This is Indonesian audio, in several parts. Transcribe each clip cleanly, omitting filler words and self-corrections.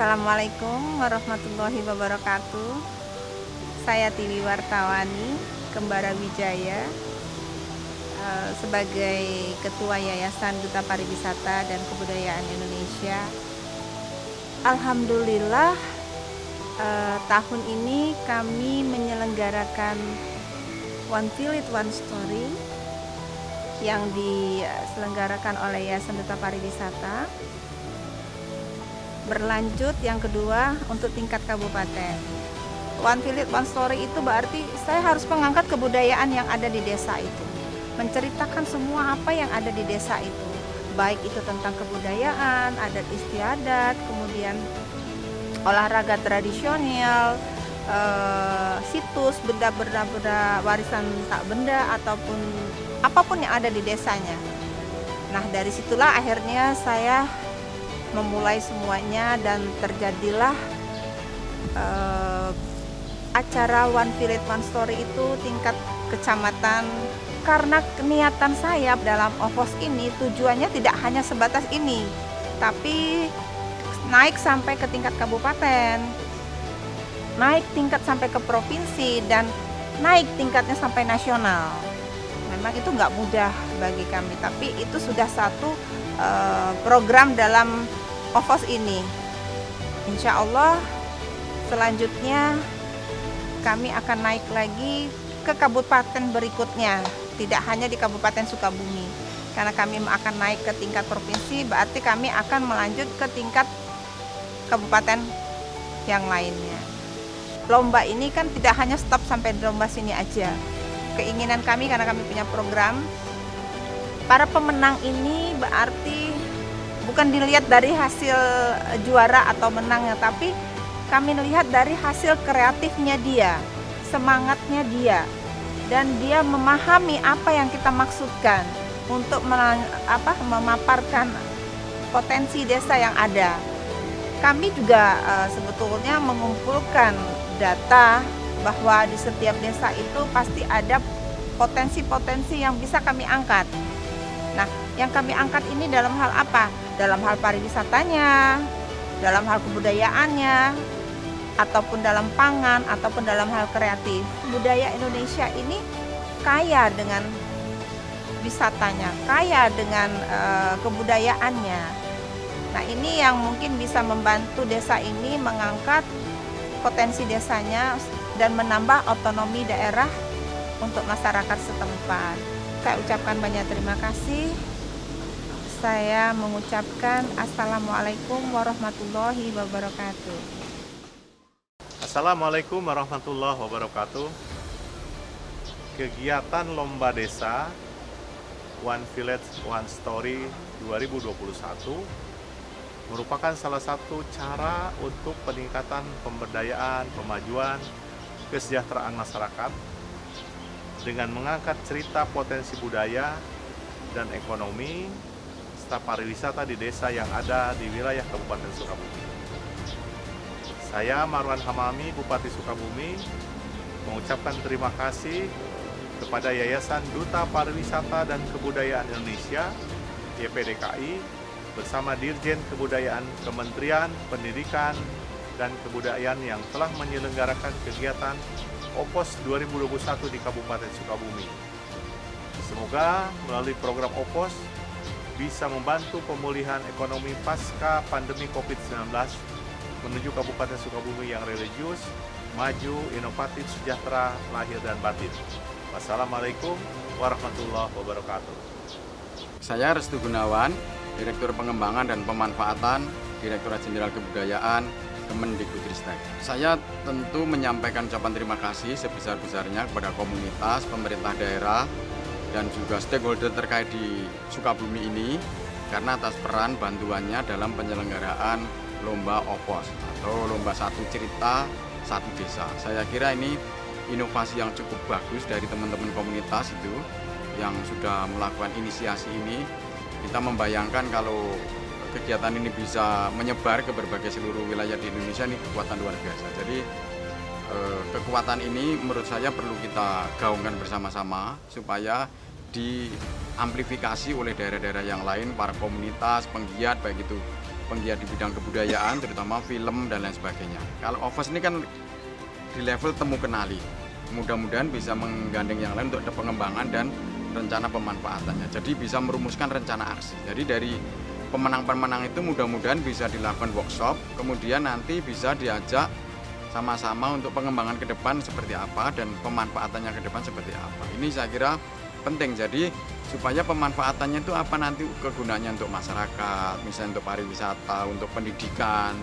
Assalamualaikum warahmatullahi wabarakatuh. Saya Tiwi Wartawani, Kembara Wijaya, sebagai Ketua Yayasan Duta Pariwisata dan Kebudayaan Indonesia. Alhamdulillah, tahun ini kami menyelenggarakan One Village One Story yang diselenggarakan oleh Yayasan Duta Pariwisata. Berlanjut yang kedua untuk tingkat kabupaten. One Village One Story itu berarti saya harus mengangkat kebudayaan yang ada di desa itu, menceritakan semua apa yang ada di desa itu, baik itu tentang kebudayaan, adat istiadat, kemudian olahraga tradisional, situs, benda-benda warisan tak benda, ataupun apapun yang ada di desanya. Nah, dari situlah akhirnya saya memulai semuanya dan terjadilah acara One Village One Story itu tingkat kecamatan. Karena niatan saya dalam OVOS ini tujuannya tidak hanya sebatas ini, tapi naik sampai ke tingkat kabupaten, naik tingkat sampai ke provinsi, dan naik tingkatnya sampai nasional. Memang itu nggak mudah bagi kami, tapi itu sudah satu program dalam OVOS ini. Insya Allah selanjutnya kami akan naik lagi ke kabupaten berikutnya, tidak hanya di Kabupaten Sukabumi. Karena kami akan naik ke tingkat provinsi, berarti kami akan melanjut ke tingkat kabupaten yang lainnya. Lomba ini kan tidak hanya stop sampai lomba sini aja. Keinginan kami, karena kami punya program, para pemenang ini berarti bukan dilihat dari hasil juara atau menangnya, tapi kami melihat dari hasil kreatifnya dia, semangatnya dia, dan dia memahami apa yang kita maksudkan untuk memaparkan potensi desa yang ada. Kami juga sebetulnya mengumpulkan data bahwa di setiap desa itu pasti ada potensi-potensi yang bisa kami angkat. Nah, yang kami angkat ini dalam hal apa? Dalam hal pariwisatanya, dalam hal kebudayaannya, ataupun dalam pangan, ataupun dalam hal kreatif. Budaya Indonesia ini kaya dengan wisatanya, kaya dengan kebudayaannya. Nah, ini yang mungkin bisa membantu desa ini mengangkat potensi desanya dan menambah otonomi daerah untuk masyarakat setempat. Saya ucapkan banyak terima kasih. Saya mengucapkan Assalamualaikum warahmatullahi wabarakatuh. Assalamualaikum warahmatullahi wabarakatuh. Kegiatan Lomba Desa One Village One Story 2021 merupakan salah satu cara untuk peningkatan pemberdayaan, pemajuan, kesejahteraan masyarakat dengan mengangkat cerita potensi budaya dan ekonomi serta pariwisata di desa yang ada di wilayah Kabupaten Sukabumi. Saya Marwan Hamami, Bupati Sukabumi, mengucapkan terima kasih kepada Yayasan Duta Pariwisata dan Kebudayaan Indonesia (YPDKI) bersama Dirjen Kebudayaan Kementerian Pendidikan dan Kebudayaan yang telah menyelenggarakan kegiatan OVOS 2021 di Kabupaten Sukabumi. Semoga melalui program OVOS bisa membantu pemulihan ekonomi pasca pandemi COVID-19 menuju Kabupaten Sukabumi yang religius, maju, inovatif, sejahtera, lahir dan batin. Wassalamualaikum warahmatullahi wabarakatuh. Saya Restu Gunawan, Direktur Pengembangan dan Pemanfaatan Direktorat Jenderal Kebudayaan Kemendikbudristek. Saya tentu menyampaikan ucapan terima kasih sebesar-besarnya kepada komunitas, pemerintah daerah, dan juga stakeholder terkait di Sukabumi ini karena atas peran bantuannya dalam penyelenggaraan Lomba OVOS atau Lomba Satu Cerita Satu Desa. Saya kira ini inovasi yang cukup bagus dari teman-teman komunitas itu yang sudah melakukan inisiasi ini. Kita membayangkan kalau kegiatan ini bisa menyebar ke berbagai seluruh wilayah di Indonesia, ini kekuatan luar biasa. Jadi kekuatan ini menurut saya perlu kita gaungkan bersama-sama supaya diamplifikasi oleh daerah-daerah yang lain, para komunitas, penggiat, baik itu penggiat di bidang kebudayaan, terutama film dan lain sebagainya. Kalau OVOS ini kan di level temu kenali, mudah-mudahan bisa menggandeng yang lain untuk pengembangan dan rencana pemanfaatannya. Jadi bisa merumuskan rencana aksi. Jadi dari pemenang-pemenang itu mudah-mudahan bisa dilakukan workshop, kemudian nanti bisa diajak sama-sama untuk pengembangan ke depan seperti apa dan pemanfaatannya ke depan seperti apa. Ini saya kira penting, jadi supaya pemanfaatannya itu apa nanti kegunaannya untuk masyarakat, misalnya untuk pariwisata, untuk pendidikan.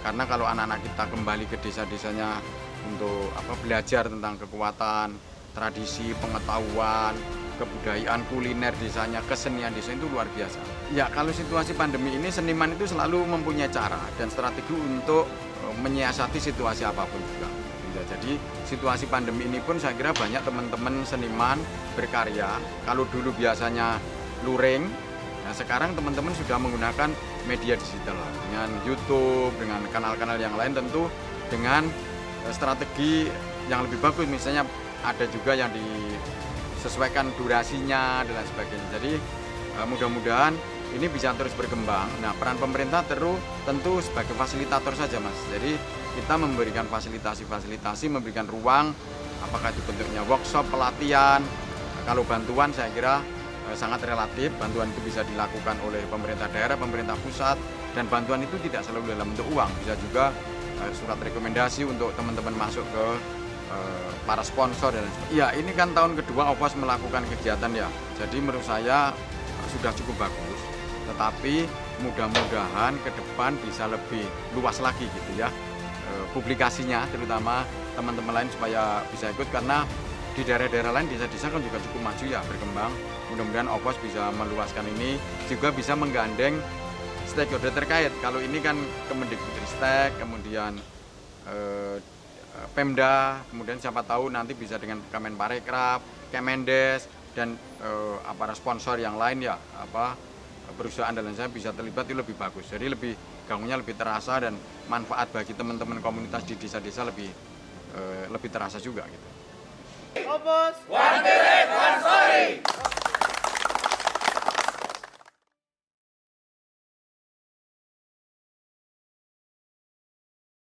Karena kalau anak-anak kita kembali ke desa-desanya untuk belajar tentang kekuatan, tradisi, pengetahuan, kebudayaan, kuliner desanya, kesenian desa itu luar biasa. Ya kalau situasi pandemi ini seniman itu selalu mempunyai cara dan strategi untuk menyiasati situasi apapun juga. Ya, jadi situasi pandemi ini pun saya kira banyak teman-teman seniman berkarya. Kalau dulu biasanya luring, nah sekarang teman-teman sudah menggunakan media digital dengan YouTube, dengan kanal-kanal yang lain tentu dengan strategi yang lebih bagus. Misalnya ada juga yang disesuaikan durasinya dan lain sebagainya. Jadi mudah-mudahan ini bisa terus berkembang. Nah, peran pemerintah tentu sebagai fasilitator saja, Mas. Jadi kita memberikan fasilitasi, memberikan ruang, apakah itu bentuknya workshop, pelatihan. Kalau bantuan saya kira sangat relatif. Bantuan itu bisa dilakukan oleh pemerintah daerah, pemerintah pusat, dan bantuan itu tidak selalu dalam bentuk uang. Bisa juga surat rekomendasi untuk teman-teman masuk ke para sponsor dan sebagainya. Ya, ini kan tahun kedua OVOS melakukan kegiatan ya. Jadi menurut saya sudah cukup bagus. Tetapi mudah-mudahan ke depan bisa lebih luas lagi gitu ya publikasinya, terutama teman-teman lain supaya bisa ikut, karena di daerah-daerah lain desa-desa kan juga cukup maju ya, berkembang. Mudah-mudahan OVOS bisa meluaskan ini, juga bisa menggandeng stakeholder terkait. Kalau ini kan Kemendikbudristek, kemudian Pemda, kemudian siapa tahu nanti bisa dengan Kemenparekraf, Kemendes, dan para sponsor yang lain ya, perusahaan dan lain-lain bisa terlibat, itu lebih bagus. Jadi lebih gangguannya lebih terasa dan manfaat bagi teman-teman komunitas di desa-desa lebih terasa juga gitu. OVOS, One Village, One Story.